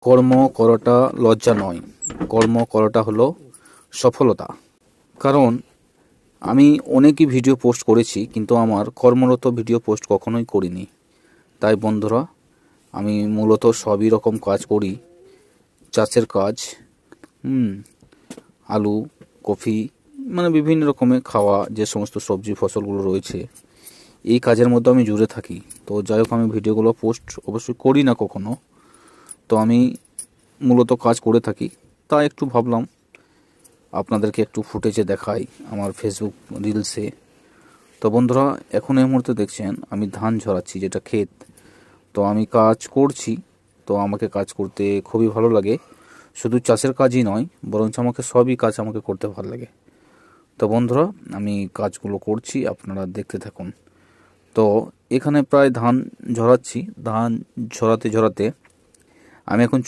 কর্ম করাটা লজ্জা নয়, কর্ম করাটা হলো সফলতা। কারণ আমি অনেকই ভিডিও পোস্ট করেছি, কিন্তু আমার কর্মরত ভিডিও পোস্ট কখনোই করিনি। তাই বন্ধুরা, আমি মূলত সবই রকম কাজ করি। চাষের কাজ, আলু, কফি, মানে বিভিন্ন রকমের খাওয়া যে সমস্ত সবজি ফসলগুলো রয়েছে, এই কাজের মধ্যে আমি জুড়ে থাকি। তো যাই হোক, আমি ভিডিওগুলো পোস্ট অবশ্যই করি না কখনো। তো আমি মূলত কাজ করে থাকি, তাই একটু ভাবলাম আপনাদেরকে একটু ফুটেজে দেখাই আমার ফেসবুক রিলসে। তো বন্ধুরা, এখন এই মুহূর্তে দেখছেন আমি ধান ঝরাচ্ছি, যেটা ক্ষেত। তো আমি কাজ করছি, তো আমাকে কাজ করতে খুবই ভালো লাগে। শুধু চাষের কাজই নয়, বরঞ্চ আমাকে সবই কাজ আমাকে করতে ভালো লাগে। তো বন্ধুরা, আমি কাজগুলো করছি, আপনারা দেখতে থাকুন। তো এখানে প্রায় ধান ঝরাচ্ছি। ধান ঝরাতে ঝরাতে আমি এখন